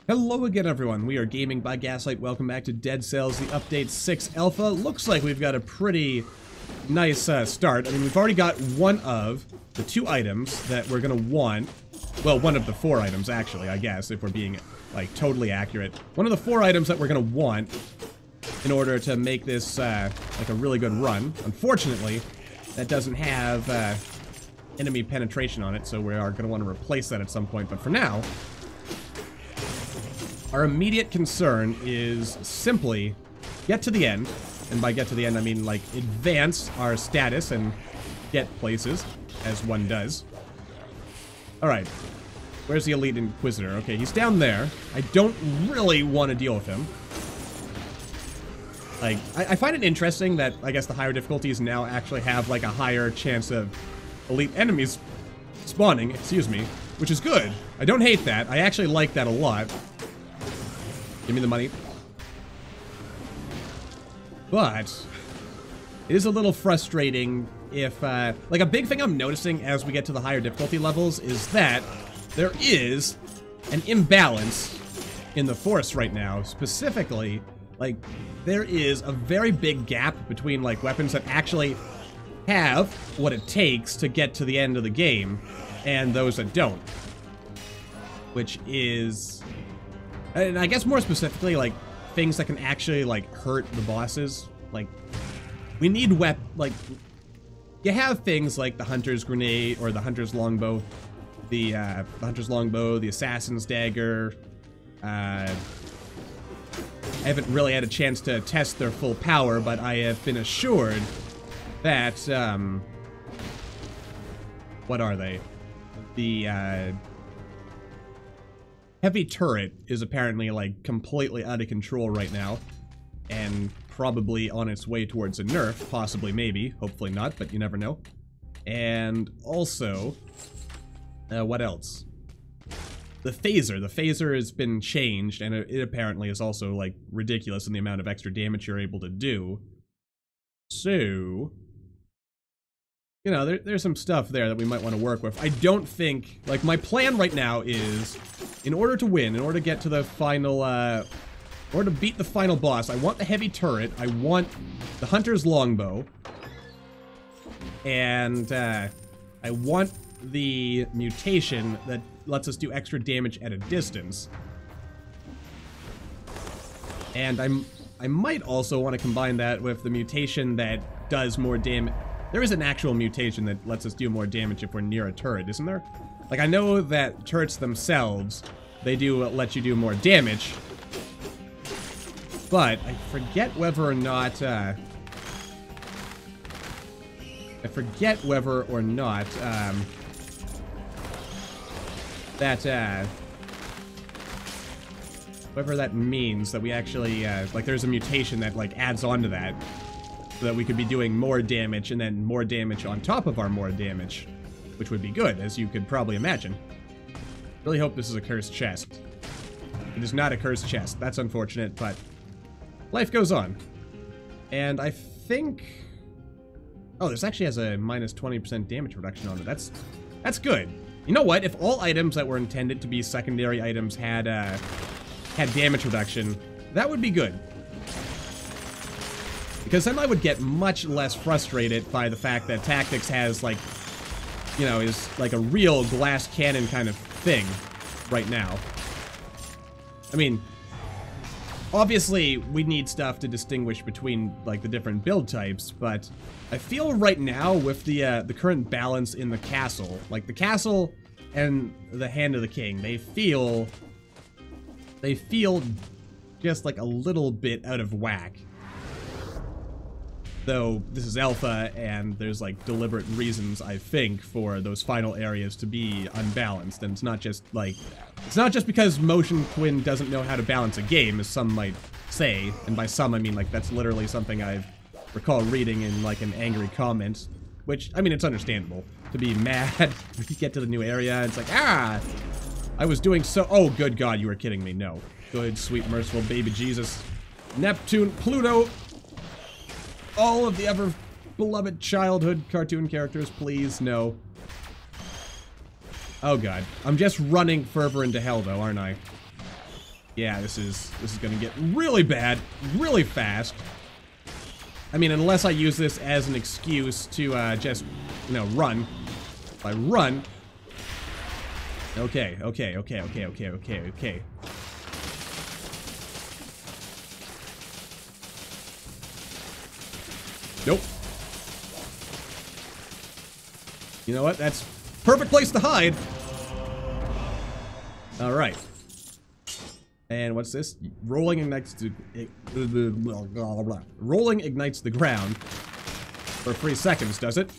Hello again, everyone. We are Gaming by Gaslight. Welcome back to Dead Cells, the Update 6 Alpha. Looks like we've got a pretty nice start. I mean, we've already got one of the two items that we're going to want. Well, one of the four items, actually, I guess, if we're being, like, totally accurate. One of the four items that we're going to want in order to make this, like, a really good run. Unfortunately, that doesn't have enemy penetration on it, so we are going to want to replace that at some point. But for now, our immediate concern is simply get to the end, and by get to the end I mean like advance our status and get places, as one does. Alright, where's the Elite Inquisitor? Okay, he's down there. I don't really want to deal with him. Like, I find it interesting that I guess the higher difficulties now actually have like a higher chance of elite enemies spawning, excuse me, which is good. I don't hate that. I actually like that a lot. Give me the money. But it is a little frustrating if, like, a big thing I'm noticing as we get to the higher difficulty levels is that there is an imbalance in the force right now. Specifically, like, there is a very big gap between, like, weapons that actually have what it takes to get to the end of the game and those that don't. Which is... and I guess more specifically, like, things that can actually, like, hurt the bosses. Like, we need like, you have things like the Hunter's Grenade, or the Hunter's Longbow, the Hunter's Longbow, the Assassin's Dagger. I haven't really had a chance to test their full power, but I have been assured that, what are they? The, Heavy Turret is apparently, like, completely out of control right now, and probably on its way towards a nerf, possibly, maybe, hopefully not, but you never know. And also, what else? The phaser has been changed, and it apparently is also, like, ridiculous in the amount of extra damage you're able to do. So, you know, there's some stuff there that we might want to work with. I don't think, like, my plan right now is, in order to win, in order to get to the final, in order to beat the final boss, I want the Heavy Turret, I want the Hunter's Longbow, and, I want the mutation that lets us do extra damage at a distance. And I might also want to combine that with the mutation that does more damage. There is an actual mutation that lets us do more damage if we're near a turret, isn't there? Like, I know that turrets themselves, they do let you do more damage. But I forget whether or not, that, whatever that means that we actually, like, there's a mutation that, like, adds on to that. So that we could be doing more damage and then more damage on top of our more damage. Which would be good, as you could probably imagine. Really hope this is a cursed chest. It is not a cursed chest. That's unfortunate, but life goes on. And I think... oh, this actually has a minus 20% damage reduction on it. That's good. You know what? If all items that were intended to be secondary items had damage reduction, that would be good. Because then I would get much less frustrated by the fact that Tactics has, like, you know, is like a real glass cannon kind of thing right now. I mean, obviously we need stuff to distinguish between, like, the different build types, but I feel right now with the current balance in the castle, like the castle and the Hand of the King, they feel just like a little bit out of whack. Though this is alpha, and there's, like, deliberate reasons, I think, for those final areas to be unbalanced, and it's not just, like, it's not just because Motion Twin doesn't know how to balance a game, as some might say, and by some I mean, like, that's literally something I recall reading in, like, an angry comment, which, I mean, it's understandable to be mad when you get to the new area, and it's like, ah, I was doing so, oh, good God, you were kidding me, no. Good, sweet, merciful baby Jesus. Neptune, Pluto, all of the ever-beloved childhood cartoon characters, please, no. Oh god. I'm just running further into hell, though, aren't I? Yeah, this is gonna get really bad, really fast. I mean, unless I use this as an excuse to just, you know, run. If I run. Okay. Nope. You know what? That's perfect place to hide. All right. And what's this? Rolling ignites the ground for 3 seconds, does it?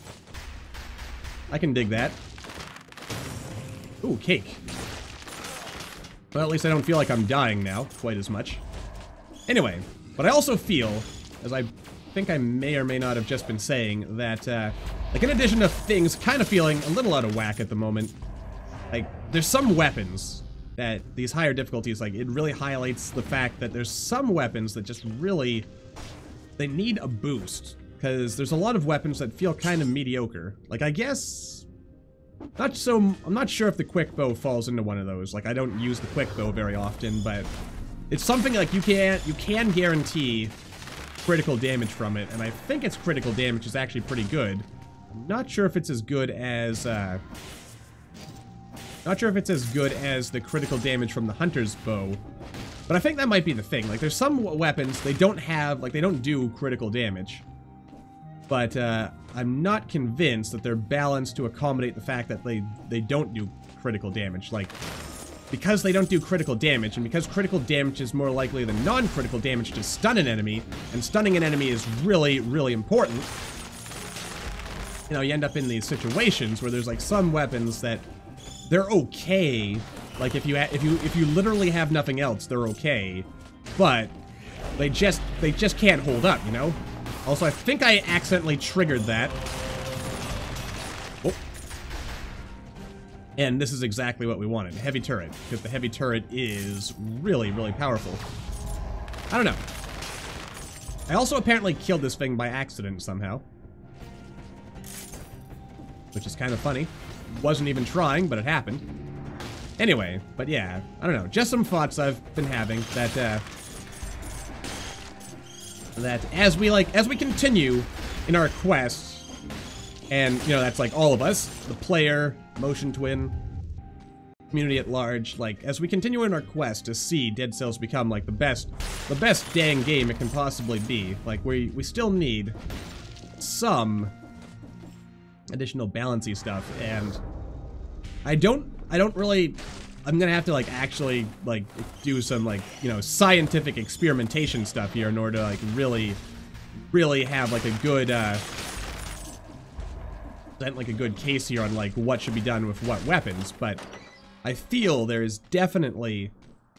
I can dig that. Ooh, cake. Well, at least I don't feel like I'm dying now quite as much. Anyway, but I also feel, as I think I may or may not have just been saying, that, like, in addition to things kind of feeling a little out of whack at the moment, like, there's some weapons that these higher difficulties, like, it really highlights the fact that there's some weapons that just really, they need a boost. Because there's a lot of weapons that feel kind of mediocre. Like, I guess, I'm not sure if the quick bow falls into one of those. Like, I don't use the quick bow very often, but it's something like you can guarantee critical damage from it, and I think its critical damage is actually pretty good. I'm not sure if it's as good as, the critical damage from the hunter's bow, but I think that might be the thing. Like, there's some weapons, they don't do critical damage, but, I'm not convinced that they're balanced to accommodate the fact that they don't do critical damage. Like, because they don't do critical damage, and because critical damage is more likely than non-critical damage to stun an enemy, and stunning an enemy is really, really important, you know, you end up in these situations where there's, like, some weapons that they're okay. Like, if you literally have nothing else, they're okay, but they just can't hold up, you know? Also, I think I accidentally triggered that. Oh. And this is exactly what we wanted. Heavy turret. Because the heavy turret is really, really powerful. I don't know. I also apparently killed this thing by accident somehow. Which is kind of funny. Wasn't even trying, but it happened. Anyway, but yeah, I don't know. Just some thoughts I've been having that as we continue in our quest, and, you know, that's like all of us, the player, Motion Twin, community at large, like, as we continue in our quest to see Dead Cells become, like, the best dang game it can possibly be, like, we still need some additional balancey stuff, and I'm gonna have to, like, actually, like, do some, like, you know, scientific experimentation stuff here in order to, like, really have, like, a good, like, a good case here on, like, what should be done with what weapons, but I feel there is definitely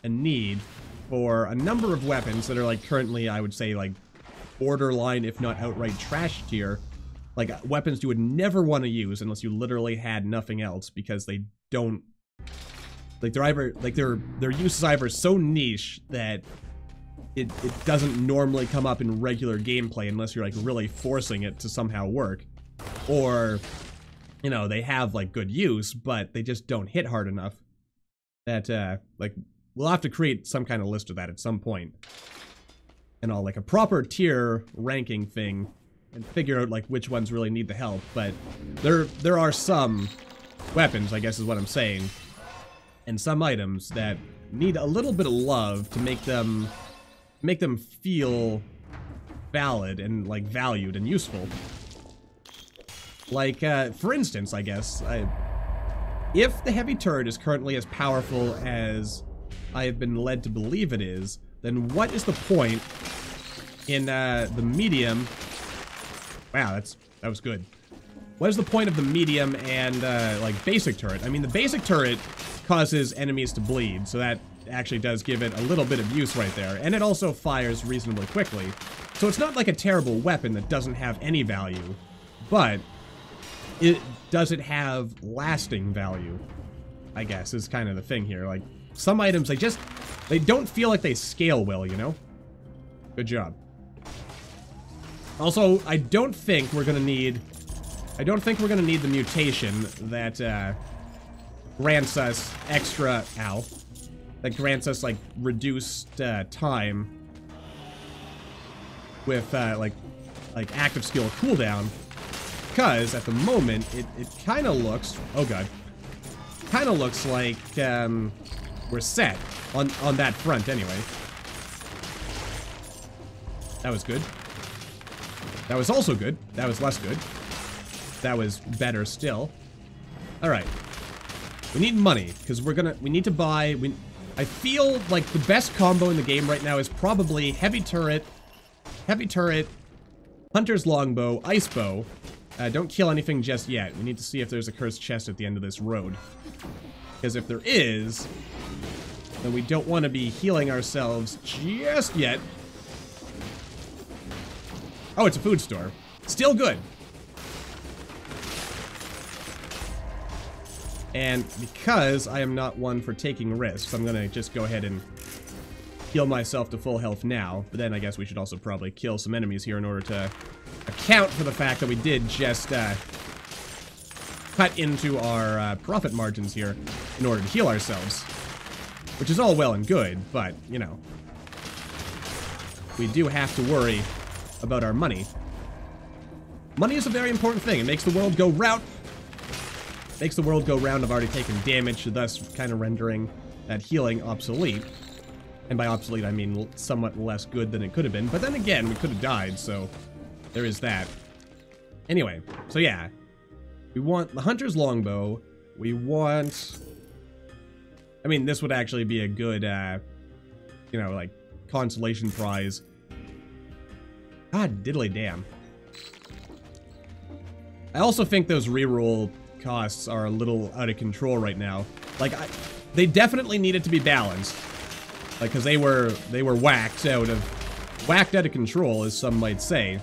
a need for a number of weapons that are, like, currently, I would say, like, borderline, if not outright trash tier, like, weapons you would never want to use unless you literally had nothing else, because they don't, like, their use is either so niche that it doesn't normally come up in regular gameplay unless you're, like, really forcing it to somehow work. Or, you know, they have, like, good use, but they just don't hit hard enough. That, like, we'll have to create some kind of list of that at some point. And all, like, a proper tier ranking thing, and figure out, like, which ones really need the help. But there are some weapons, I guess is what I'm saying, and some items that need a little bit of love to make them feel valid and, like, valued and useful. Like, for instance, I guess, if the heavy turret is currently as powerful as I have been led to believe it is, then what is the point in, the medium... Wow, that was good. What is the point of the medium and, like, basic turret? I mean, the basic turret causes enemies to bleed, so that actually does give it a little bit of use right there. And it also fires reasonably quickly. So it's not like a terrible weapon that doesn't have any value, but does it have lasting value? I guess is kind of the thing here. Like, some items, they don't feel like they scale well, you know? Good job. Also, I don't think we're gonna need the mutation that, grants us extra, that grants us, like, reduced time with, like active skill cooldown. Because, at the moment, it kind of looks... Oh, God. Kind of looks like, we're set on that front, anyway. That was good. That was also good. That was less good. That was better still. Alright. We need money, because we need to buy... I feel like the best combo in the game right now is probably heavy turret, hunter's longbow, ice bow. Don't kill anything just yet. We need to see if there's a cursed chest at the end of this road. Because if there is, then we don't want to be healing ourselves just yet. Oh, it's a food store. Still good. And because I am not one for taking risks, I'm gonna just go ahead and heal myself to full health now. But then I guess we should also probably kill some enemies here in order to account for the fact that we did just cut into our profit margins here in order to heal ourselves. Which is all well and good, but, you know, we do have to worry about our money. Money is a very important thing. It makes the world go round. Makes the world go round. I've already taken damage, thus kind of rendering that healing obsolete. And by obsolete, I mean somewhat less good than it could have been. But then again, we could have died, so there is that. Anyway, so yeah. We want the hunter's longbow. We want... I mean, this would actually be a good, you know, like, consolation prize. God diddly damn. I also think those reroll costs are a little out of control right now. Like, they definitely needed to be balanced. Like, because they were whacked out of control, as some might say.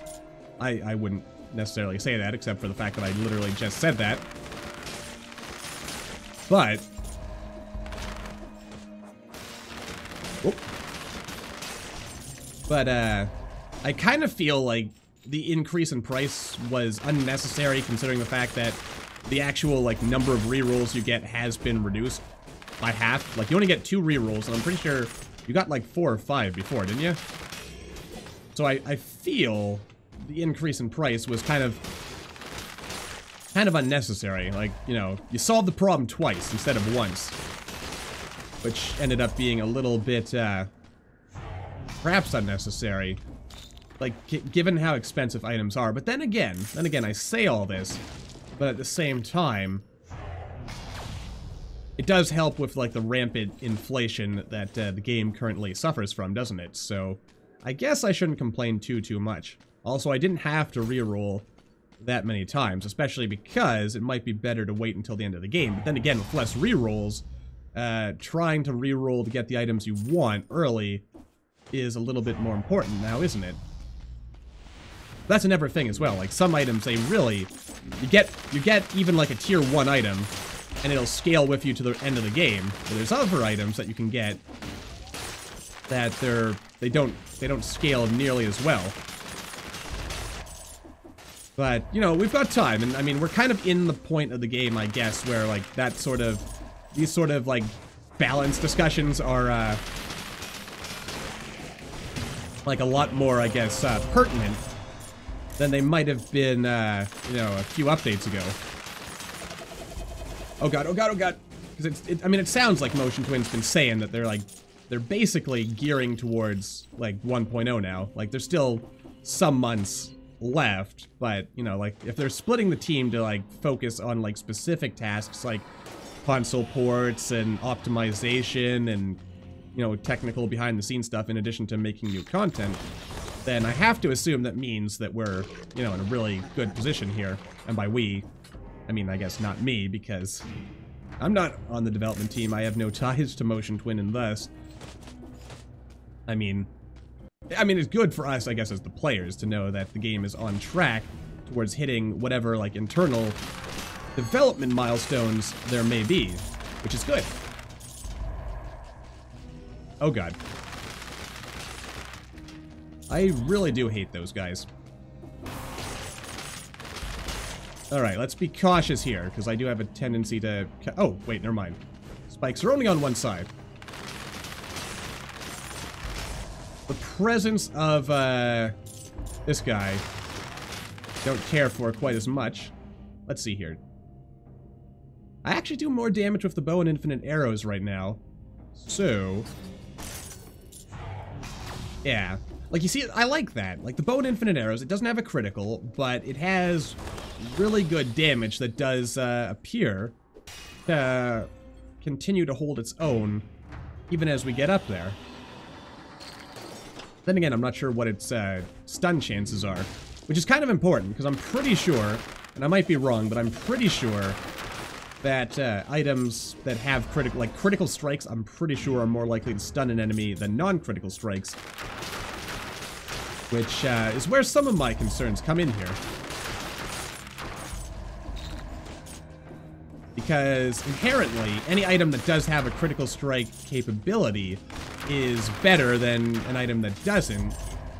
I wouldn't necessarily say that, except for the fact that I literally just said that. But... Whoop. But, I kind of feel like the increase in price was unnecessary, considering the fact that the actual, like, number of rerolls you get has been reduced by half. Like, you only get 2 rerolls, and I'm pretty sure you got, like, 4 or 5 before, didn't you? So I feel the increase in price was kind of unnecessary. Like, you know, you solved the problem twice instead of once. Which ended up being a little bit, perhaps unnecessary. Like, given how expensive items are. But then again, I say all this, but at the same time, it does help with, like, the rampant inflation that the game currently suffers from, doesn't it? So, I guess I shouldn't complain too much. Also, I didn't have to reroll that many times, especially because it might be better to wait until the end of the game. But then again, with less rerolls, trying to reroll to get the items you want early is a little bit more important now, isn't it? That's another thing as well. Like, some items, they really... You get even, like, a tier 1 item, and it'll scale with you to the end of the game. But there's other items that you can get that they don't scale nearly as well. But, you know, we've got time, and I mean, we're kind of in the point of the game, I guess, where, like, these sort of, like, balance discussions are, like, a lot more, I guess, pertinent than they might have been, you know, a few updates ago. Oh god, oh god, oh god! Because I mean, it sounds like Motion Twin's been saying that they're basically gearing towards, like, 1.0 now. Like, there's still some months left, but, you know, like, if they're splitting the team to, like, focus on, like, specific tasks, like console ports and optimization and, you know, technical behind-the-scenes stuff in addition to making new content, then I have to assume that means that we're, you know, in a really good position here. And by we, I mean, I guess not me, because I'm not on the development team. I have no ties to Motion Twin, and thus, I mean, it's good for us, I guess, as the players to know that the game is on track towards hitting whatever, like, internal development milestones there may be, which is good. Oh god. I really do hate those guys. Alright, let's be cautious here, because I do have a tendency to... Oh, wait, never mind. Spikes are only on one side. the presence of this guy don't care for quite as much. Let's see here. I actually do more damage with the bow and infinite arrows right now. So, yeah. Like, you see, I like that. Like, the bow and infinite arrows, it doesn't have a critical, but it has really good damage that does appear to continue to hold its own even as we get up there. Then again, I'm not sure what its stun chances are, which is kind of important, because I'm pretty sure, and I might be wrong, but I'm pretty sure that items that have critical strikes, I'm pretty sure are more likely to stun an enemy than non-critical strikes. Which is where some of my concerns come in here. Because inherently, any item that does have a critical strike capability is better than an item that doesn't,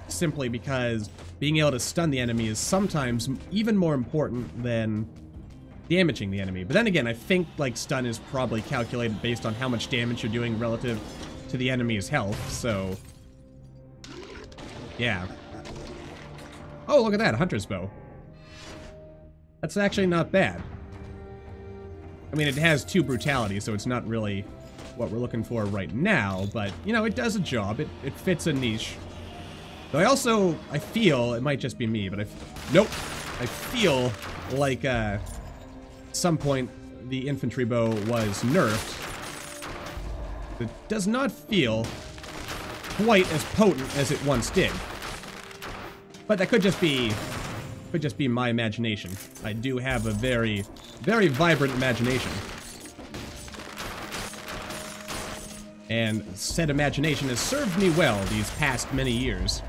simply because being able to stun the enemy is sometimes even more important than damaging the enemy. But then again, I think like stun is probably calculated based on how much damage you're doing relative to the enemy's health, so yeah. Oh, look at that, hunter's bow. That's actually not bad. I mean, it has 2 brutality, so it's not really what we're looking for right now, but, you know, it does a job. It fits a niche. Though I feel, it might just be me, but nope. I feel like, at some point, the infantry bow was nerfed. It does not feel quite as potent as it once did. But that could just be my imagination. I do have a very, very vibrant imagination. And said imagination has served me well these past many years.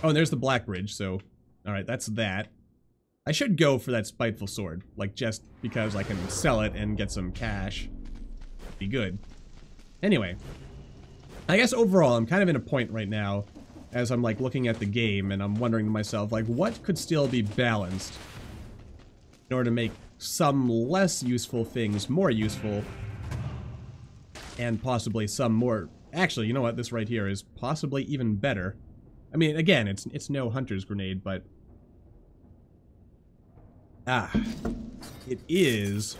Oh, and there's the Black Bridge, so... Alright, that's that. I should go for that Spiteful Sword, like, just because I can sell it and get some cash. Be good. Anyway. I guess overall, I'm kind of in a point right now as I'm, like, looking at the game, and I'm wondering to myself, like, what could still be balanced in order to make some less useful things more useful, and possibly some more... Actually, you know what? This right here is possibly even better. I mean, again, it's no Hunter's Grenade, but... it is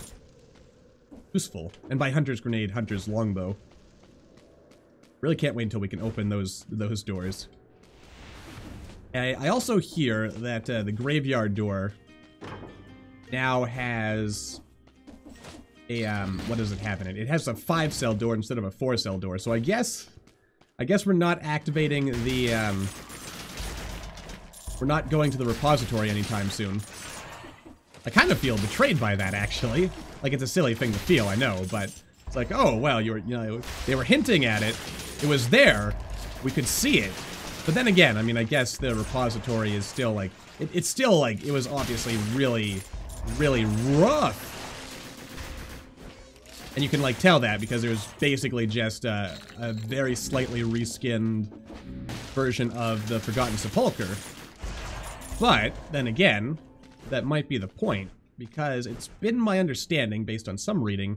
useful. And by Hunter's Grenade, Hunter's Longbow. Really can't wait until we can open those doors. I also hear that the graveyard door now has a, what does it have in it? It has a 5-cell door instead of a 4-cell door, so I guess we're not activating the, we're not going to the repository anytime soon. I kind of feel betrayed by that, actually. Like, it's a silly thing to feel, I know, but it's like, oh, well, you know, they were hinting at it. It was there. We could see it. But then again, I mean, I guess the repository is still, like, it's still, like, it was obviously really, really rough. And you can, like, tell that because there's basically just a very slightly reskinned version of the Forgotten Sepulchre. But, then again, that might be the point, because it's been my understanding, based on some reading,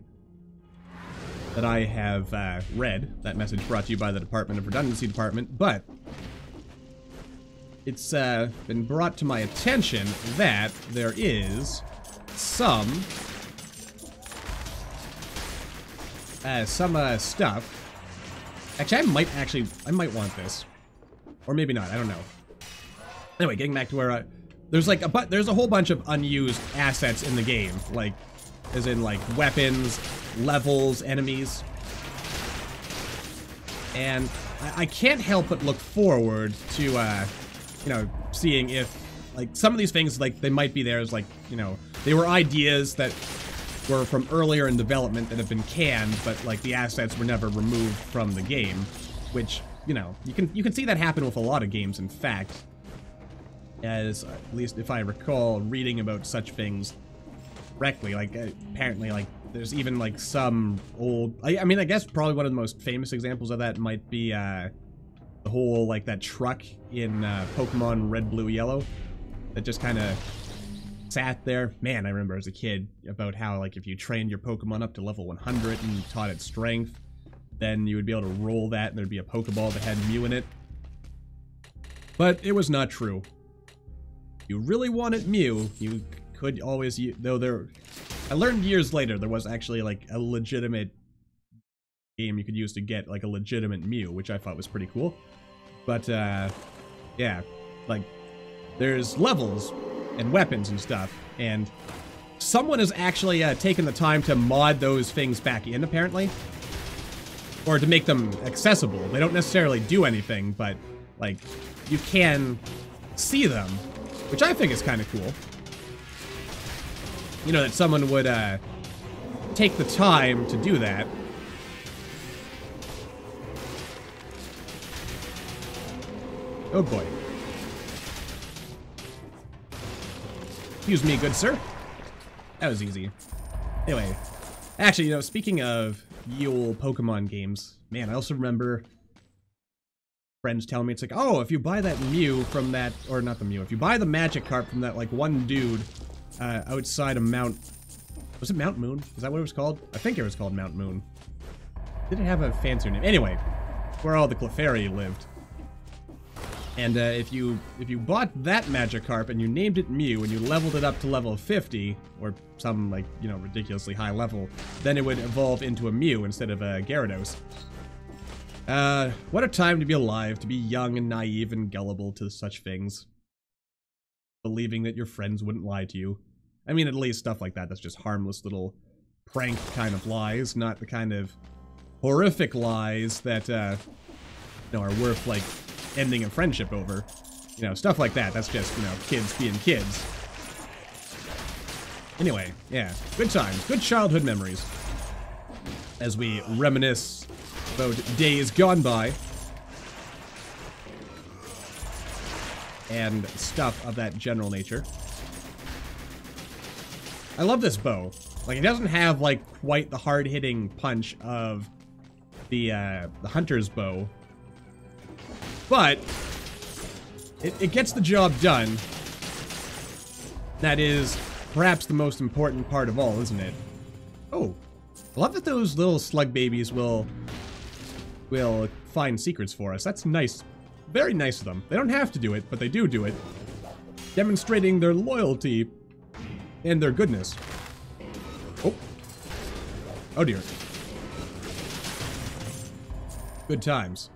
that I have read, that message brought to you by the Department of Redundancy Department, but it's been brought to my attention that there is some stuff. Actually, I might want this. Or maybe not, I don't know. Anyway, getting back to where there's a whole bunch of unused assets in the game, like, as in, like, weapons, levels, enemies. And I can't help but look forward to, you know, seeing if, like, some of these things, like, they might be there as, like, you know, they were ideas that were from earlier in development that have been canned, but, like, the assets were never removed from the game, which, you know, you can see that happen with a lot of games, in fact. As, at least if I recall reading about such things correctly, like, apparently, like, there's even, like, some old... I mean, I guess probably one of the most famous examples of that might be, the whole, like, that truck in, Pokemon Red, Blue, Yellow that just kind of sat there. Man, I remember as a kid about how, like, if you trained your Pokemon up to level 100 and you taught it strength, then you would be able to roll that and there'd be a Pokeball that had Mew in it. But it was not true. If you really wanted Mew, you could always use, I learned years later there was actually like a legitimate game you could use to get like a legitimate Mew, which I thought was pretty cool. But yeah, like there's levels and weapons and stuff, and someone has actually taken the time to mod those things back in, apparently, or to make them accessible. They don't necessarily do anything, but like you can see them, which I think is kind of cool. You know, that someone would take the time to do that. Oh boy. Excuse me, good sir. That was easy. Anyway, actually, you know, speaking of ye olde Pokemon games, man, I also remember friends telling me, it's like, oh, if you buy that Mew from that, or not the Mew, if you buy the Magikarp from that, like, one dude outside of Mount, was it Mount Moon? Is that what it was called? I think it was called Mount Moon. Did it have a fancier name? Anyway, where all the Clefairy lived. And if you bought that Magikarp and you named it Mew and you leveled it up to level 50, or some, like, you know, ridiculously high level, then it would evolve into a Mew instead of a Gyarados. What a time to be alive, to be young and naive and gullible to such things. Believing that your friends wouldn't lie to you. I mean, at least stuff like that, that's just harmless little prank kind of lies, not the kind of horrific lies that, you know, are worth, like, ending a friendship over. You know, stuff like that, that's just, you know, kids being kids. Anyway, yeah, good times, good childhood memories. As we reminisce about days gone by. And stuff of that general nature. I love this bow. Like, it doesn't have, like, quite the hard-hitting punch of the hunter's bow. But it gets the job done. That is perhaps the most important part of all, isn't it? Oh, I love that those little slug babies will find secrets for us. That's nice. Very nice of them. They don't have to do it, but they do it. Demonstrating their loyalty and their goodness. Oh. Oh dear. Good times.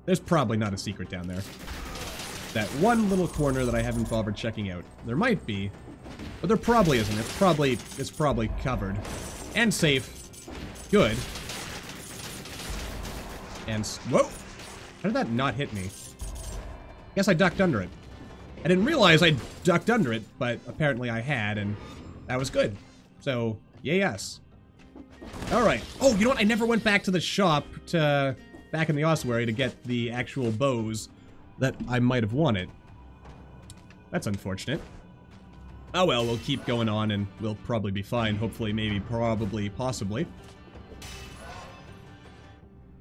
There's probably not a secret down there. That one little corner that I haven't bothered checking out. There might be, but there probably isn't. It's probably covered. And safe. Good. And whoa! How did that not hit me? Guess I ducked under it. I didn't realize I ducked under it, but apparently I had, and that was good. So, yay yes. Alright. Oh, you know what? I never went back to the shop back in the ossuary to get the actual bows that I might have wanted. That's unfortunate. Oh well, we'll keep going on and we'll probably be fine. Hopefully, maybe, probably, possibly.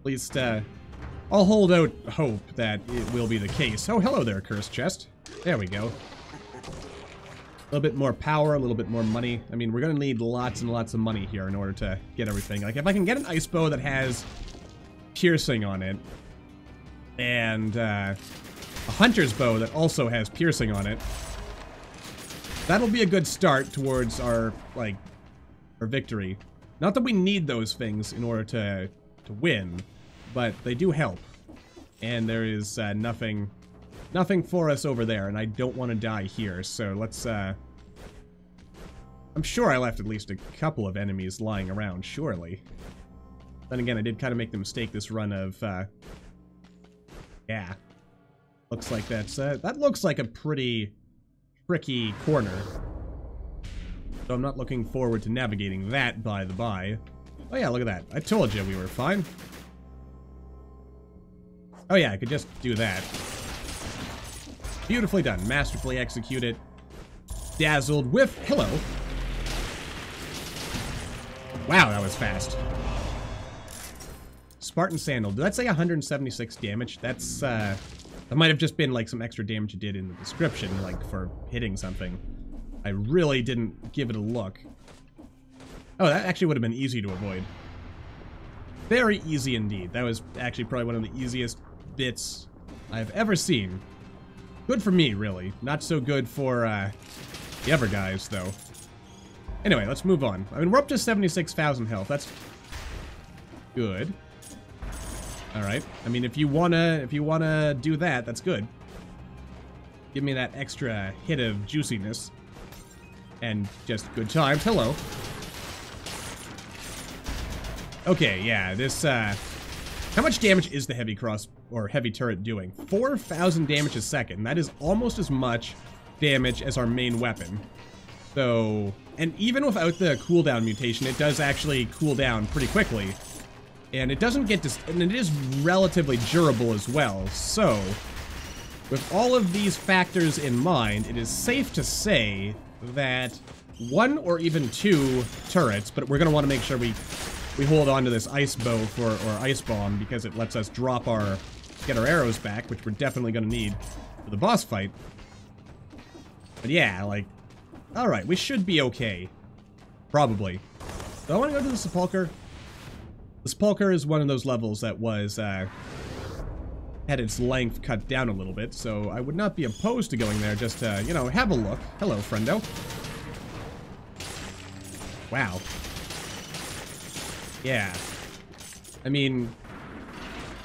At least, I'll hold out hope that it will be the case. Oh, hello there, cursed chest. There we go. A little bit more power, a little bit more money. I mean, we're gonna need lots and lots of money here in order to get everything. Like, if I can get an ice bow that has piercing on it, and a hunter's bow that also has piercing on it, that'll be a good start towards our, like, our victory. Not that we need those things in order to win, but they do help. And there is nothing for us over there, and I don't want to die here, so let's, I'm sure I left at least a couple of enemies lying around, surely. Then again, I did kind of make the mistake this run of, yeah. Looks like that looks like a pretty tricky corner. So I'm not looking forward to navigating that, by the by. Oh yeah, look at that. I told you we were fine. Oh yeah, I could just do that. Beautifully done. Masterfully executed. Dazzled with... Hello. Wow, that was fast. Spartan Sandal. Did that say 176 damage? That's, that might have just been, like, some extra damage you did in the description, like, for hitting something. I really didn't give it a look. Oh, that actually would have been easy to avoid. Very easy indeed. That was actually probably one of the easiest bits I've ever seen. Good for me, really. Not so good for the other guys, though. Anyway, let's move on. I mean, we're up to 76,000 health. That's good. All right. I mean, if you wanna do that, that's good. Give me that extra hit of juiciness, and just good times. Hello. Okay, yeah. This. How much damage is the heavy heavy turret doing? 4,000 damage a second. That is almost as much damage as our main weapon. So, and even without the cooldown mutation, it does actually cool down pretty quickly. And it doesn't get and it is relatively durable as well. So, with all of these factors in mind, it is safe to say that 1 or even 2 turrets, but we're going to want to make sure we hold on to this ice bow or ice bomb, because it lets us get our arrows back, which we're definitely going to need for the boss fight. But yeah, like, alright, we should be okay. Probably. Do I want to go to the sepulcher? The sepulcher is one of those levels that was, had its length cut down a little bit, so I would not be opposed to going there just to, you know, have a look. Hello, friendo. Wow. Yeah. I mean,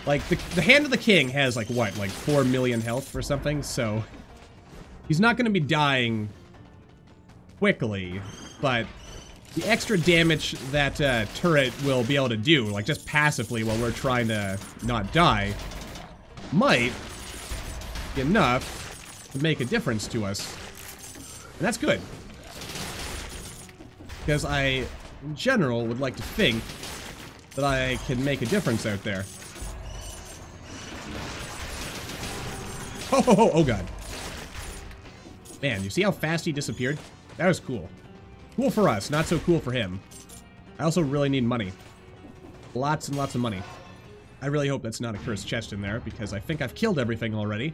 like, the Hand of the King has, like, what, like 4 million health or something, so he's not going to be dying quickly, but the extra damage that turret will be able to do, like, just passively while we're trying to not die, might be enough to make a difference to us. And that's good. Because I, in general, would like to think that I can make a difference out there. Oh god. Man, you see how fast he disappeared? That was cool. Cool for us, not so cool for him. I also really need money. Lots and lots of money. I really hope that's not a cursed chest in there, because I think I've killed everything already.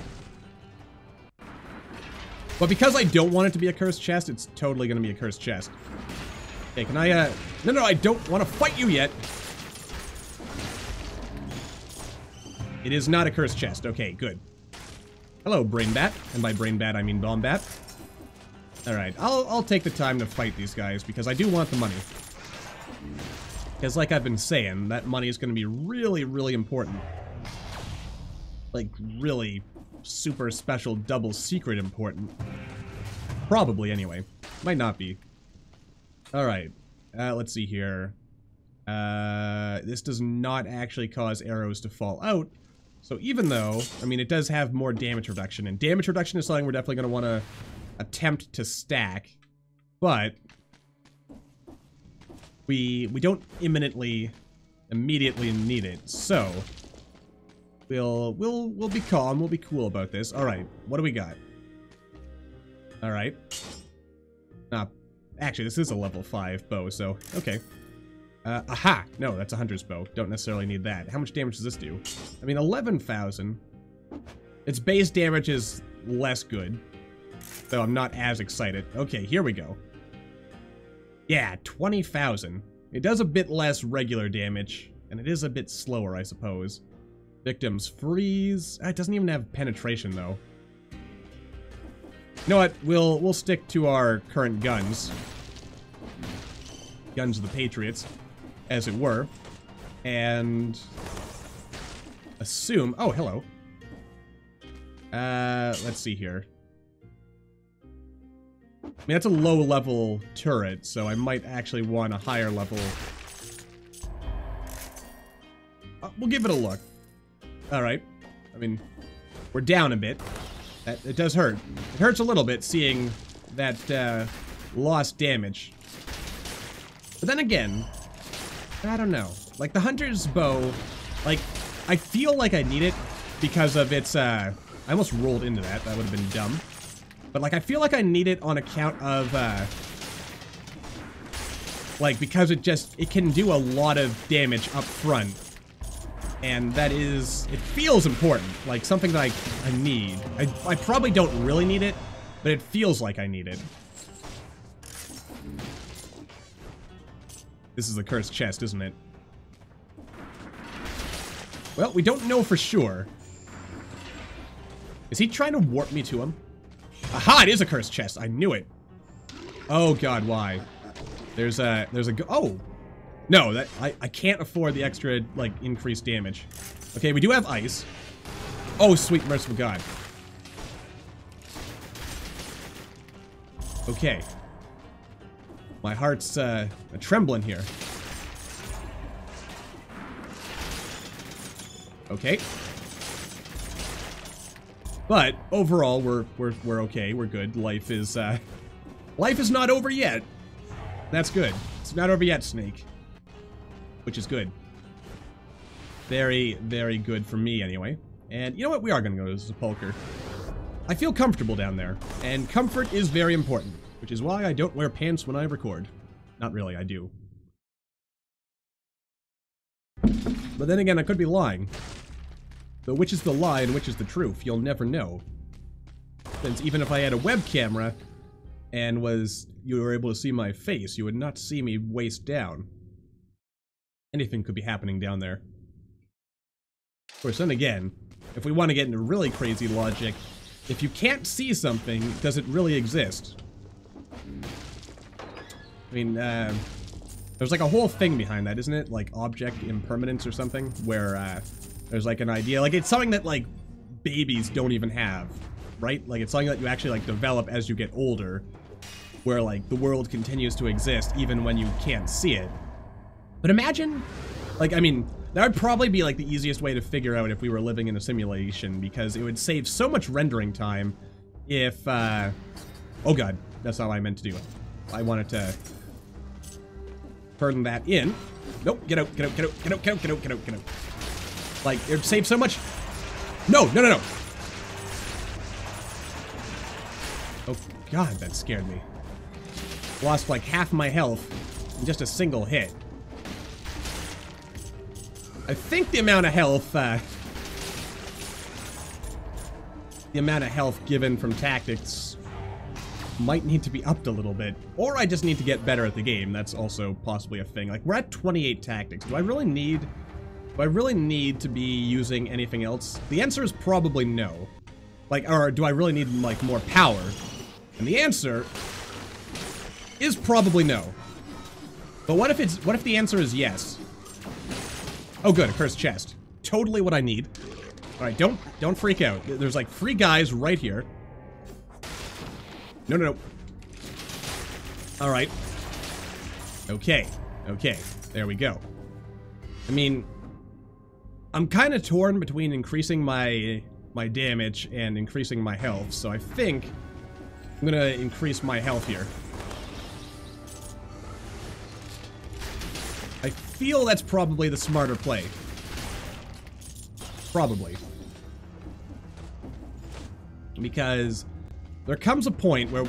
But because I don't want it to be a cursed chest, it's totally going to be a cursed chest. Okay, can I, No, I don't want to fight you yet! It is not a cursed chest. Okay, good. Hello, Brain Bat. And by Brain Bat, I mean Bomb Bat. Alright, I'll take the time to fight these guys, because I do want the money. Because like I've been saying, that money is going to be really, really important. Like, really super special double secret important. Probably, anyway. Might not be. Alright, let's see here. This does not actually cause arrows to fall out. So even though, I mean, it does have more damage reduction, and damage reduction is something we're definitely going to want to attempt to stack, but we don't immediately need it. So we'll be calm, we'll be cool about this. All right, what do we got? All right. Actually, this is a level 5 bow, so okay. Aha! No, that's a hunter's bow. Don't necessarily need that. How much damage does this do? I mean, 11,000. Its base damage is less good, so I'm not as excited. Okay, here we go. Yeah, 20,000. It does a bit less regular damage, and it is a bit slower, I suppose. Victims freeze. It doesn't even have penetration, though. You know what? We'll stick to our current guns. Guns of the Patriots, as it were. And assume... Oh, hello. Let's see here. I mean, that's a low-level turret, so I might actually want a higher level. We'll give it a look. Alright. I mean, we're down a bit. It does hurt. It hurts a little bit seeing that lost damage. But then again, I don't know. Like, the hunter's bow, like, I feel like I need it because of its, I almost rolled into that. That would have been dumb. But, like, I feel like I need it on account of, like, because it can do a lot of damage up front. And that is, it feels important. Like, something that I need. I probably don't really need it, but it feels like I need it. This is the cursed chest, isn't it? Well, we don't know for sure. Is he trying to warp me to him? Aha, it is a cursed chest. I knew it. Oh god, why? There's a oh. No, that I can't afford the extra like increased damage. Okay, we do have ice. Oh, sweet merciful god. Okay. My heart's trembling here. Okay. But overall, we're okay. We're good. Life is not over yet. That's good. It's not over yet, Snake. Which is good. Very, very good for me, anyway. And you know what? We are gonna go to the sepulcher. I feel comfortable down there, and comfort is very important, which is why I don't wear pants when I record. Not really, I do. But then again, I could be lying. But which is the lie and which is the truth, you'll never know. Since even if I had a web camera and you were able to see my face, you would not see me waist down. Anything could be happening down there. Of course, then again, if we want to get into really crazy logic, if you can't see something, does it really exist? I mean, there's like a whole thing behind that, isn't it? Like object impermanence or something, where there's like an idea, like it's something that like babies don't even have, right? Like it's something that you actually like develop as you get older, where like the world continues to exist even when you can't see it. But imagine, like, I mean, that would probably be like the easiest way to figure out if we were living in a simulation, because it would save so much rendering time if, oh god, that's not what I meant to do. I wanted to turn that in. Nope, get out, get out, get out, get out, get out, get out, get out, get out. Like, it would save so much. No, no, no, no. Oh god, that scared me. Lost like half my health in just a single hit. I think the amount of health, given from tactics might need to be upped a little bit. Or I just need to get better at the game. That's also possibly a thing. Like, we're at 28 tactics. Do I really need to be using anything else? The answer is probably no. Like, or do I really need, like, more power? And the answer is probably no. But what if the answer is yes? Oh good, a cursed chest. Totally what I need. Alright, don't freak out. There's like 3 guys right here. No, no, no. Alright. Okay. Okay. There we go. I mean, I'm kind of torn between increasing my damage and increasing my health, so I think I'm gonna increase my health here. I feel that's probably the smarter play. Probably. Because there comes a point where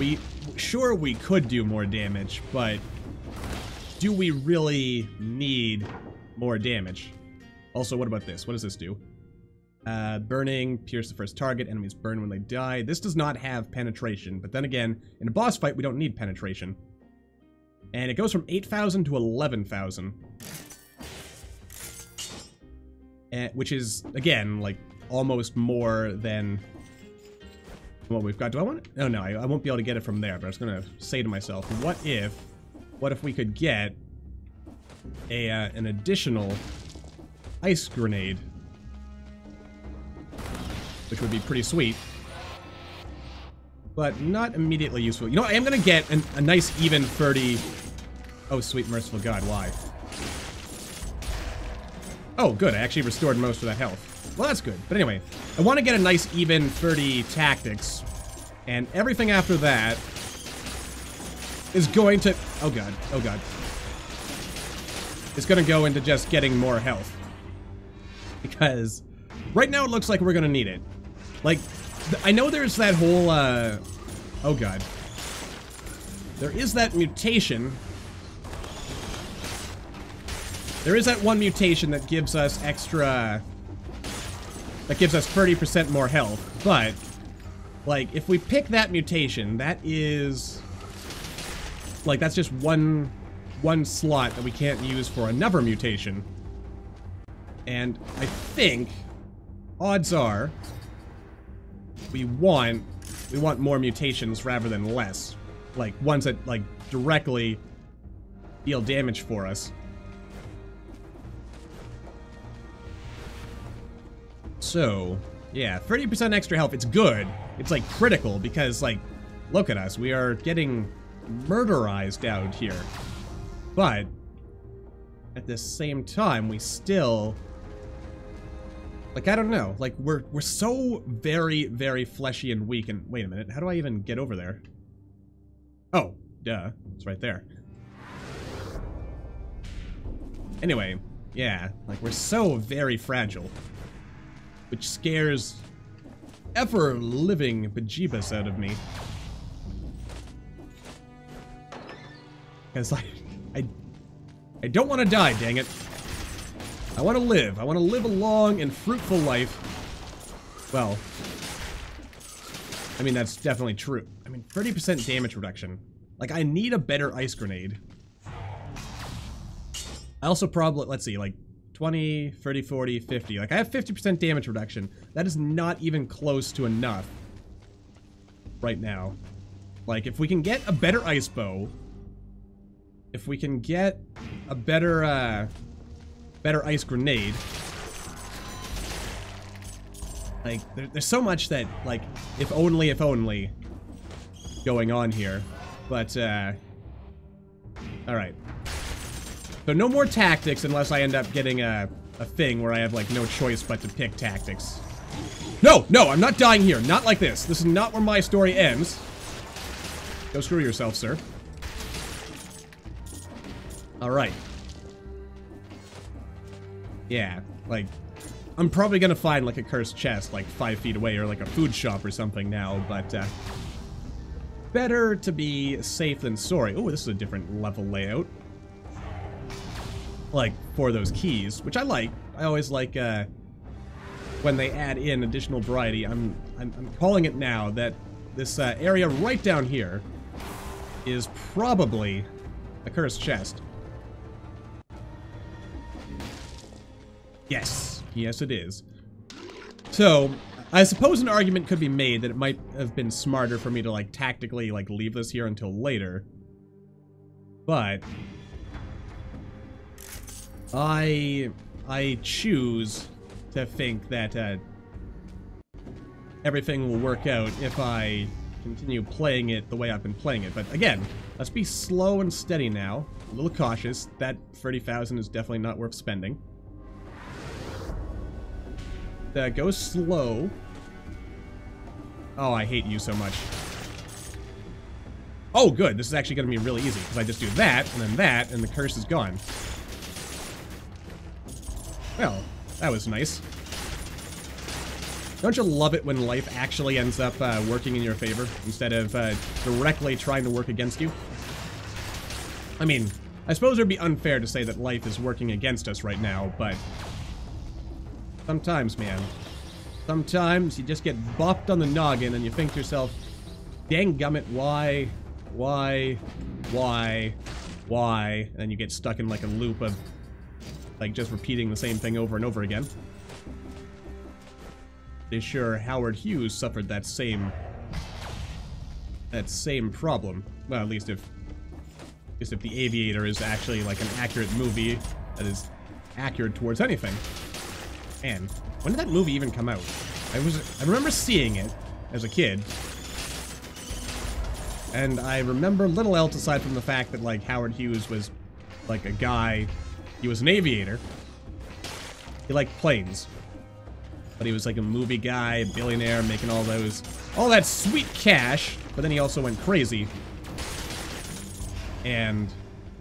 sure, we could do more damage, but do we really need more damage? Also, what about this? What does this do? Burning, pierce the first target, enemies burn when they die. This does not have penetration, but then again, in a boss fight, we don't need penetration. And it goes from 8,000 to 11,000. Which is, again, like, almost more than what we've got. Do I want it? Oh, no, I won't be able to get it from there, but I was going to say to myself, what if we could get an additional ice grenade? Which would be pretty sweet. But not immediately useful. You know, I am going to get a nice even 30... Oh, sweet merciful god, why? Oh, good, I actually restored most of that health. Well, that's good. But anyway, I want to get a nice even 30 tactics. And everything after that is going to... Oh god, oh god. It's going to go into just getting more health. Because right now it looks like we're going to need it. Like, I know there's that whole, oh god. There is that mutation. There is that one mutation that gives us extra... That gives us 30% more health, but... Like, if we pick that mutation, that is... Like, that's just one slot that we can't use for another mutation. And I think, odds are, we want more mutations rather than less. Like, ones that, like, directly deal damage for us. So, yeah, 30% extra health, it's good. It's, like, critical, because, like, look at us. We are getting murderized out here. But, at the same time, we still... Like, I don't know. Like, we're so very, very fleshy and weak. And wait a minute, how do I even get over there? Oh, duh. It's right there. Anyway, yeah. Like, we're so very fragile. Which scares ever-living bejeebus out of me. Because I don't want to die, dang it. I want to live. I want to live a long and fruitful life. Well, I mean, that's definitely true. I mean, 30% damage reduction. Like, I need a better ice grenade. I also probably, let's see, like, 20, 30, 40, 50. Like, I have 50% damage reduction. That is not even close to enough right now. Like, if we can get a better ice bow, if we can get a better, better ice grenade. Like, there's so much that, like, if only going on here. But, alright. So no more tactics unless I end up getting a thing where I have, like, no choice but to pick tactics. No, I'm not dying here. Not like this. This is not where my story ends. Go screw yourself, sir. Alright. Yeah, like, I'm probably gonna find, like, a cursed chest, like, 5 feet away, or, like, a food shop or something now, but, better to be safe than sorry. Oh, this is a different level layout. Like, for those keys, which I like. I always like, when they add in additional variety. I'm calling it now that this, area right down here is probably a cursed chest. Yes. Yes, it is. So, I suppose an argument could be made that it might have been smarter for me to, like, tactically, like, leave this here until later. But I choose to think that, everything will work out if I continue playing it the way I've been playing it. But again, let's be slow and steady now. A little cautious. That 30,000 is definitely not worth spending. Go slow. Oh, I hate you so much. Oh, good. This is actually going to be really easy, because I just do that, and the curse is gone. Well, that was nice. Don't you love it when life actually ends up working in your favor, instead of directly trying to work against you? I mean, I suppose it would be unfair to say that life is working against us right now, but sometimes, man. Sometimes you just get bopped on the noggin and you think to yourself, dang gummit, why? And then you get stuck in, like, a loop of, like, just repeating the same thing over and over again. Pretty sure Howard Hughes suffered that same problem. Well, at least if The Aviator is actually, like, an accurate movie that is accurate towards anything. Man, when did that movie even come out? I remember seeing it as a kid. And I remember little else aside from the fact that, like, Howard Hughes was, like, a guy. He was an aviator. He liked planes. But he was, like, a movie guy, a billionaire, making all that sweet cash. But then he also went crazy. And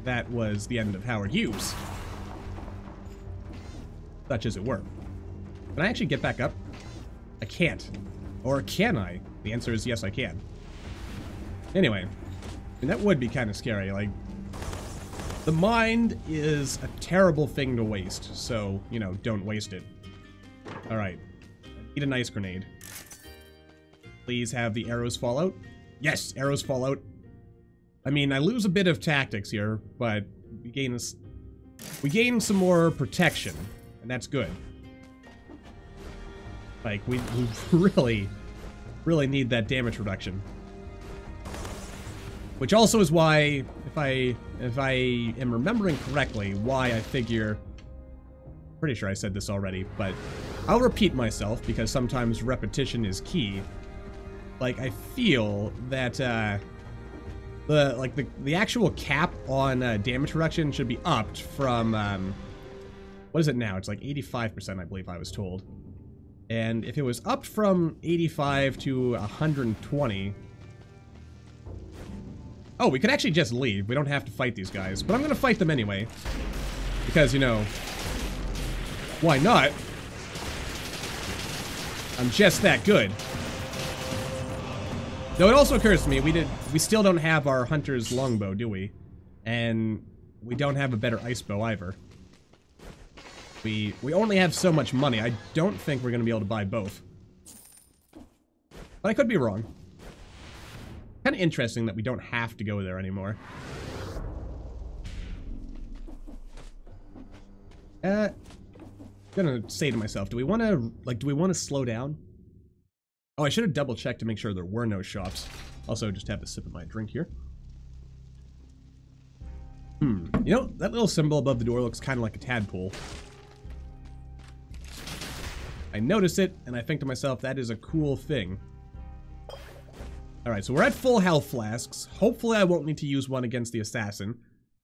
that was the end of Howard Hughes. Such as it were. Can I actually get back up? I can't. Or can I? The answer is yes, I can. Anyway, I mean, that would be kind of scary. Like, the mind is a terrible thing to waste, so, you know, don't waste it. Alright. Need an ice grenade. Please have the arrows fall out. Yes, arrows fall out. I mean, I lose a bit of tactics here, but we gain some more protection and that's good. Like, we really, really need that damage reduction. Which also is why, if I am remembering correctly, why I figure... Pretty sure I said this already, but I'll repeat myself because sometimes repetition is key. Like, I feel that the actual cap on damage reduction should be upped from what is it now? It's like 85%, I believe I was told. And if it was upped from 85 to 120, oh, we could actually just leave. We don't have to fight these guys, but I'm gonna fight them anyway because, you know, why not? I'm just that good. Though it also occurs to me, we still don't have our hunter's longbow, do we? And we don't have a better ice bow either. We only have so much money. I don't think we're gonna be able to buy both. But I could be wrong. Kind of interesting that we don't have to go there anymore. Gonna say to myself, do we want to slow down? Oh, I should have double checked to make sure there were no shops. Also, just have a sip of my drink here. You know, that little symbol above the door looks kind of like a tadpole. I notice it, and I think to myself, that is a cool thing. Alright, so we're at full health flasks. Hopefully I won't need to use one against the assassin.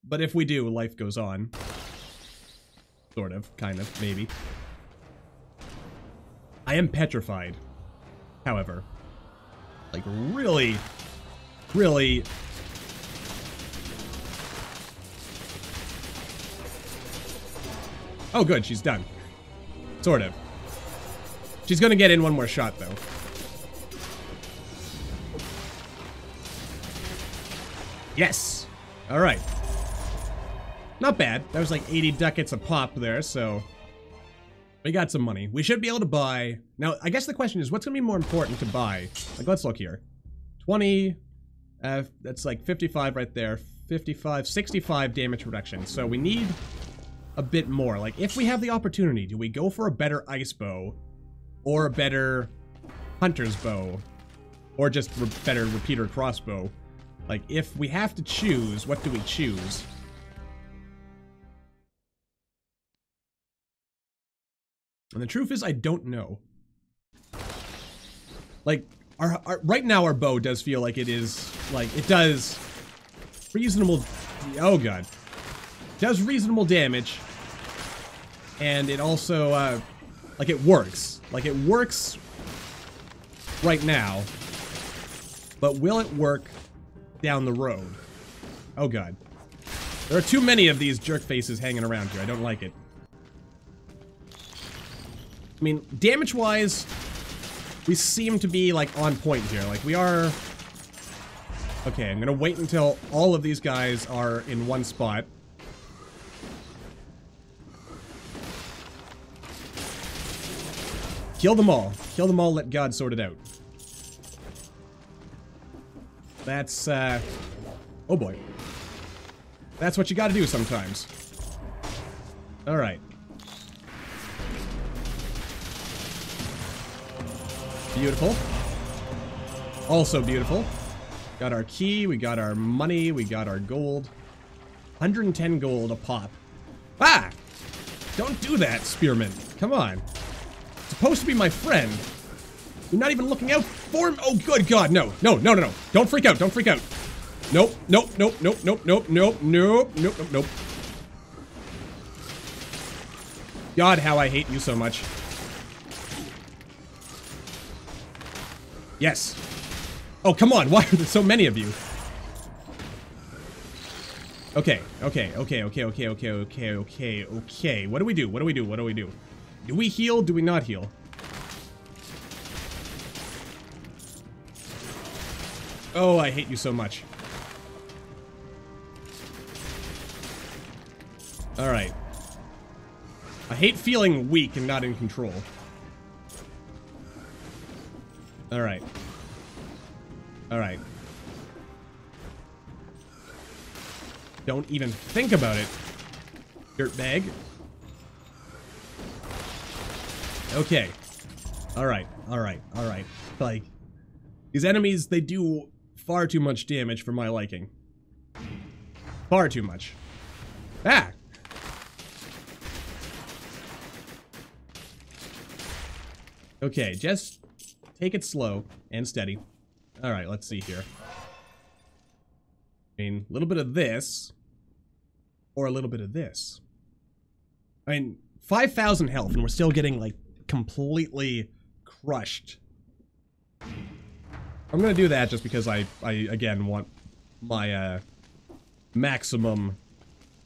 But if we do, life goes on. Sort of, kind of, maybe. I am petrified. However. Like, really, really... Oh, good, she's done. Sort of. She's gonna get in one more shot, though. Yes! Alright. Not bad. That was like 80 ducats a pop there, so... We got some money. We should be able to buy... Now, I guess the question is, what's gonna be more important to buy? Like, let's look here. 20... that's like 55 right there. 55... 65 damage reduction. So we need a bit more. Like, if we have the opportunity, do we go for a better ice bow? Or a better hunter's bow? Or just better repeater crossbow? Like, if we have to choose, what do we choose? And the truth is, I don't know. Like, right now our bow does feel like it is, like, it does reasonable, oh god. Does reasonable damage. And it also, like, it works. Like, it works right now. But will it work down the road? Oh god. There are too many of these jerk faces hanging around here. I don't like it. I mean, damage-wise, we seem to be, like, on point here. Like, we are... Okay, I'm gonna wait until all of these guys are in one spot. Kill them all. Kill them all, let God sort it out. That's, oh boy. That's what you gotta do sometimes. Alright. Beautiful. Also beautiful. Got our key, we got our money, we got our gold. 110 gold a pop. Ah! Don't do that, Spearman. Come on. It's supposed to be my friend. You're not even looking out for him. Oh, good God, no. No, no, no, no. Don't freak out, don't freak out. Nope, nope, nope, nope, nope, nope, nope, nope, nope, nope, nope. God, how I hate you so much. Yes. Oh, come on. Why are there so many of you? Okay, okay, okay, okay, okay, okay, okay, okay, okay. What do we do? What do we do? What do we do? Do we heal? Do we not heal? Oh, I hate you so much. Alright. I hate feeling weak and not in control. Alright. Alright. Don't even think about it, dirtbag. Okay. Alright, alright, alright. Like, these enemies, they do far too much damage for my liking. Far too much. Ah! Okay, just take it slow and steady. Alright, let's see here. I mean, a little bit of this, or a little bit of this. I mean, 5,000 health, and we're still getting, like, completely crushed. I'm gonna do that just because I again, want my, maximum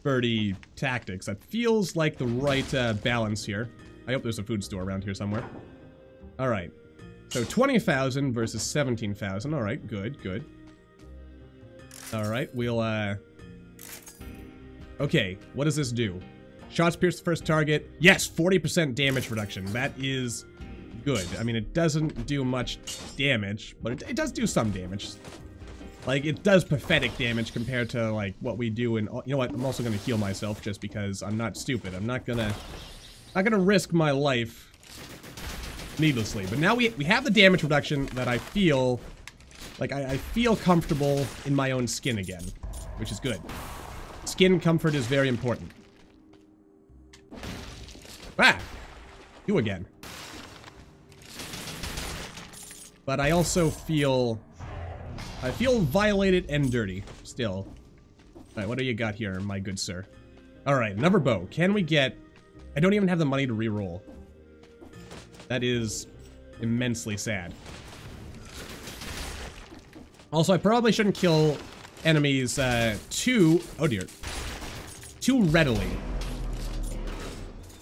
birdie tactics. That feels like the right, balance here. I hope there's a food store around here somewhere. Alright. So, 20,000 versus 17,000. Alright, good, good. Alright, we'll, okay, what does this do? Shots pierce the first target. Yes, 40% damage reduction. That is good. I mean, it doesn't do much damage, but it does do some damage. Like, it does pathetic damage compared to, like, what we do in... You know what? I'm also gonna heal myself just because I'm not stupid. I'm not gonna risk my life needlessly. But now we have the damage reduction that I feel... Like, I feel comfortable in my own skin again, which is good. Skin comfort is very important. Ah! You again. But I also feel... I feel violated and dirty, still. Alright, what do you got here, my good sir? Alright, another bow. Can we get... I don't even have the money to reroll. That is immensely sad. Also, I probably shouldn't kill enemies, too... Oh dear. Too readily.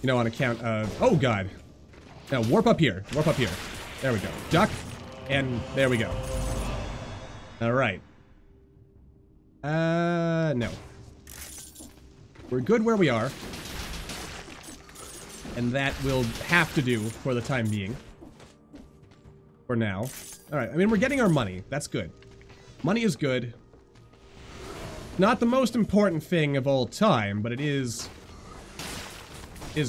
You know, on account of... Oh god. Now, warp up here. Warp up here. There we go. Duck. And there we go. Alright. No. We're good where we are. And that will have to do for the time being. For now. Alright, I mean, we're getting our money. That's good. Money is good. Not the most important thing of all time, but it is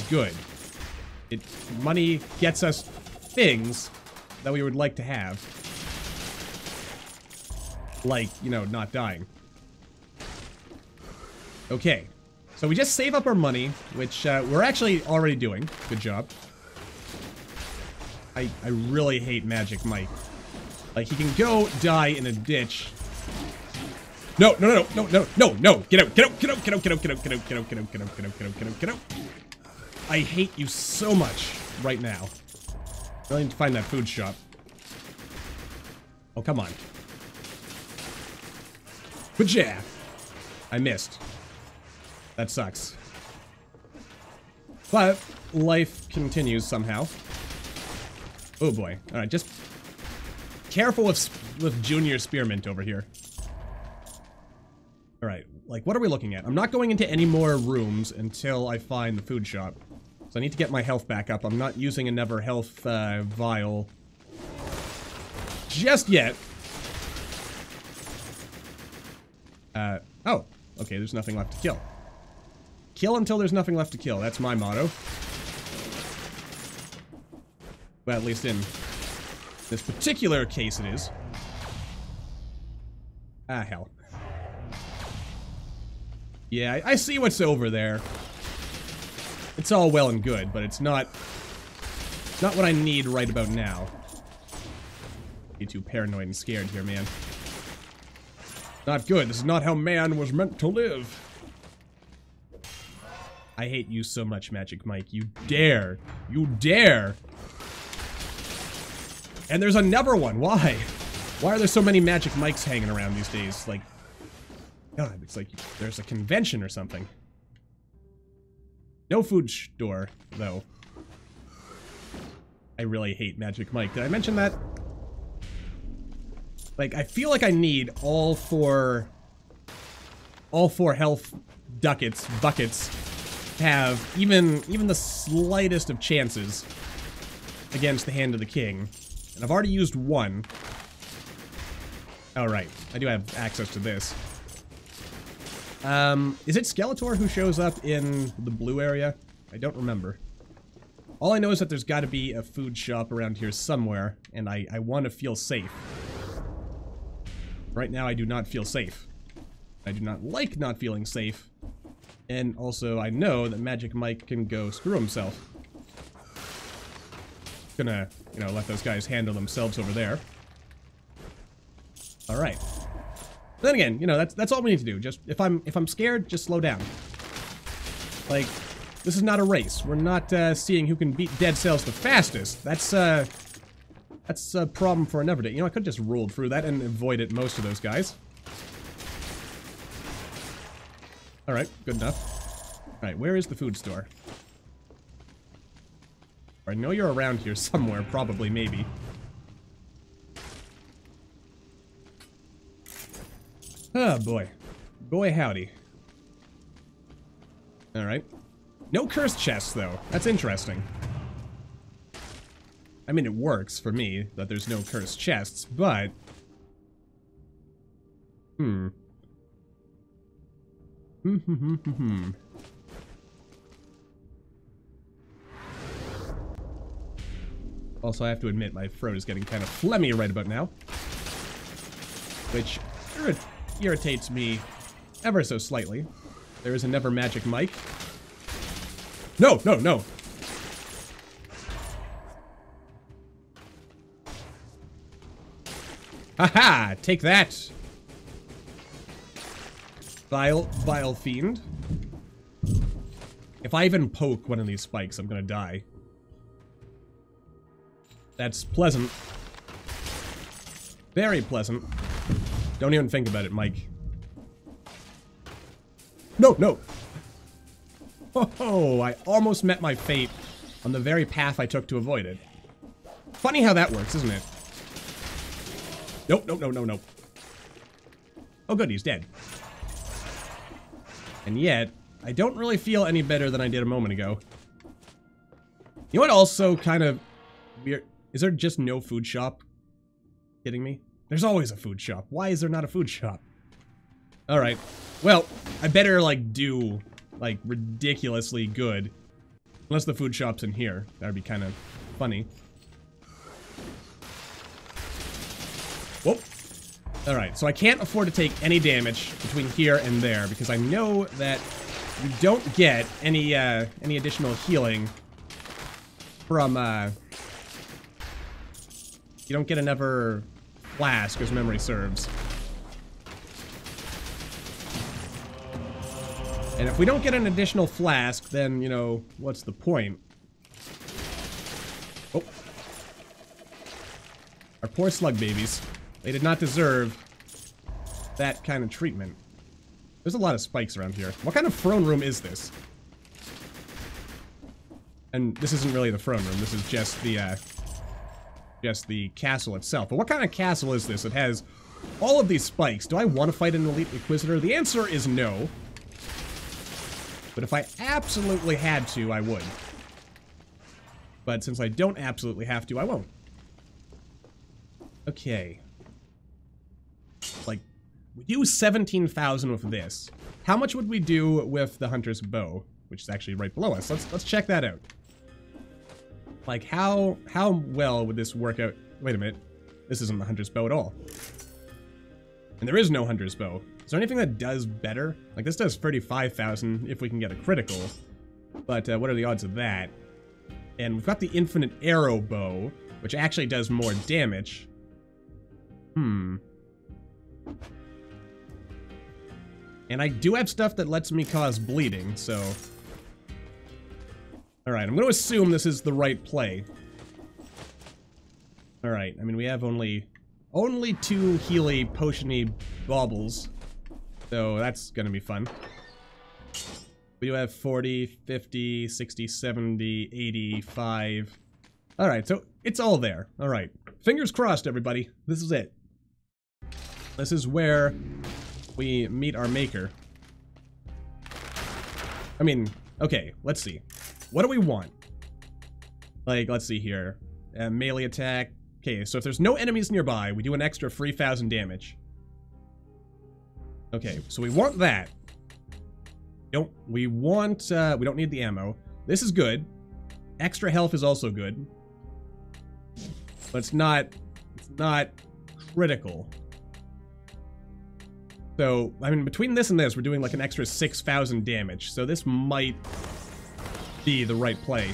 good. Money gets us things that we would like to have. Like, you know, not dying. Okay. So we just save up our money, which we're actually already doing. Good job. I really hate Magic Mike. Like, he can go die in a ditch. No, no, no, no, no, no, no. Get out, get out, get out, get out, get out, get out, get out, get out, get out, get out, get out, get out, get out, get out. I hate you so much right now. I need to find that food shop. Oh, come on. Pajah! I missed. That sucks. But life continues somehow. Oh boy. Alright, just careful with Junior Spearmint over here. Alright, like, what are we looking at? I'm not going into any more rooms until I find the food shop. So I need to get my health back up. I'm not using another health vial just yet. Oh. Okay, there's nothing left to kill. Kill until there's nothing left to kill. That's my motto. Well, at least in this particular case it is. Ah, hell. Yeah, I see what's over there. It's all well and good, but it's not what I need right about now. Be too paranoid and scared here, man. Not good. This is not how man was meant to live. I hate you so much, Magic Mike. You dare. You dare. And there's another one. Why? Why are there so many Magic Mikes hanging around these days? Like, God, it's like there's a convention or something. No food store, though. I really hate Magic Mike. Did I mention that? Like, I feel like I need all four health buckets to have even the slightest of chances against the Hand of the King. And I've already used one. Oh, right. I do have access to this. Is it Skeletor who shows up in the blue area? I don't remember. All I know is that there's got to be a food shop around here somewhere, and I want to feel safe. Right now, I do not feel safe. I do not like not feeling safe. And also, I know that Magic Mike can go screw himself. Gonna, you know, let those guys handle themselves over there. Alright. Then again, you know, that's all we need to do. Just, if I'm scared, just slow down. Like, this is not a race. We're not, seeing who can beat Dead Cells the fastest. That's a problem for another day. You know, I could just roll through that and avoided most of those guys. Alright, good enough. Alright, where is the food store? I know you're around here somewhere, probably, maybe. Oh, boy. Boy, howdy. Alright. No cursed chests, though. That's interesting. I mean, it works for me that there's no cursed chests, but... Also, I have to admit, my throat is getting kind of phlegmy right about now. Which irritates me ever so slightly. There is a Never Magic Mike. No, no, no! Haha! Take that! Vile fiend. If I even poke one of these spikes, I'm gonna die. That's pleasant. Very pleasant. Don't even think about it, Mike. No, no! Oh, I almost met my fate on the very path I took to avoid it. Funny how that works, isn't it? Nope, nope, no, no, no. Oh good, he's dead. And yet, I don't really feel any better than I did a moment ago. You know what also kind of weird? Is there just no food shop? Kidding me? There's always a food shop. Why is there not a food shop? Alright. Well, I better, like, do, like, ridiculously good. Unless the food shop's in here. That'd be kind of funny. Whoop. Alright, so I can't afford to take any damage between here and there, because I know that you don't get any additional healing from, you don't get another flask, as memory serves. And if we don't get an additional flask, then, you know, what's the point? Oh. Our poor slug babies. They did not deserve that kind of treatment. There's a lot of spikes around here. What kind of throne room is this? And this isn't really the throne room. This is just the castle itself. But what kind of castle is this? It has all of these spikes. Do I want to fight an elite inquisitor? The answer is no. But if I absolutely had to, I would. But since I don't absolutely have to, I won't. Okay. Like, we do 17,000 with this. How much would we do with the hunter's bow? Which is actually right below us. Let's check that out. Like, how well would this work out? Wait a minute. This isn't the hunter's bow at all. And there is no hunter's bow. Is there anything that does better? Like, this does 35,000 if we can get a critical. But, what are the odds of that? And we've got the infinite arrow bow, which actually does more damage. And I do have stuff that lets me cause bleeding, so... Alright, I'm going to assume this is the right play. Alright, I mean, we have only 2 Healy, potion-y baubles. So that's going to be fun. We do have 40, 50, 60, 70, 85. Alright, so it's all there. Alright. Fingers crossed, everybody. This is it. This is where we meet our maker. I mean, okay, let's see. What do we want? Like, let's see here. Melee attack. Okay, so if there's no enemies nearby, we do an extra 3,000 damage. Okay, so we want that. We don't need the ammo. This is good. Extra health is also good. But it's not critical. So, I mean, between this and this, we're doing like an extra 6,000 damage. So this might be the right play.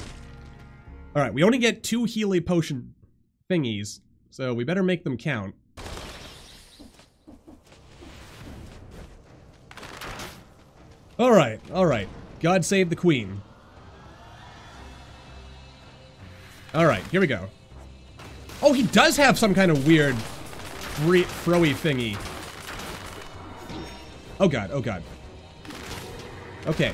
Alright, we only get 2 Healy potion thingies, so we better make them count. Alright, alright. God save the queen. Alright, here we go. Oh, he does have some kind of weird throwy thingy. Oh god, oh god. Okay.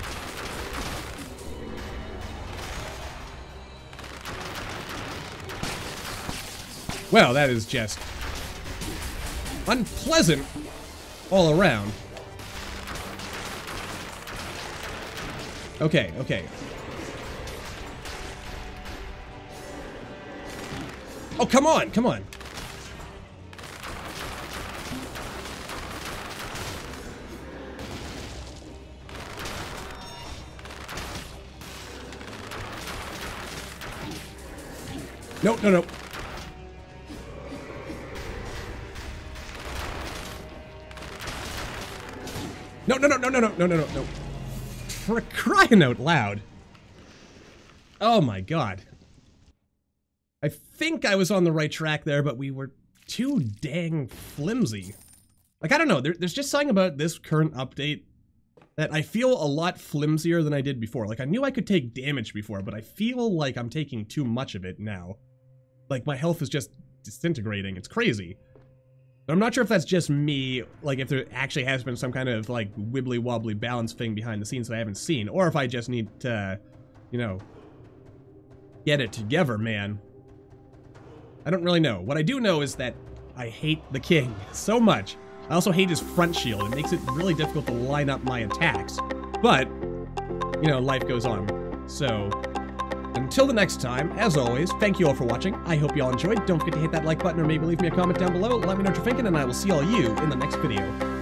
Well, that is just unpleasant all around. Okay, okay. Oh, come on, come on. No, no, no. No, no, no, no, no, no, no, no, no, no. For crying out loud. Oh my god. I think I was on the right track there, but we were too dang flimsy. Like, I don't know, there's just something about this current update that I feel a lot flimsier than I did before. Like, I knew I could take damage before, but I feel like I'm taking too much of it now. Like, my health is just disintegrating. It's crazy. But I'm not sure if that's just me, like, if there actually has been some kind of, like, wibbly-wobbly balance thing behind the scenes that I haven't seen, or if I just need to, you know, get it together, man. I don't really know. What I do know is that I hate the king so much. I also hate his front shield. It makes it really difficult to line up my attacks. But, you know, life goes on. So, until the next time, as always, thank you all for watching. I hope you all enjoyed. Don't forget to hit that like button or maybe leave me a comment down below. Let me know what you're thinking, and I will see all you in the next video.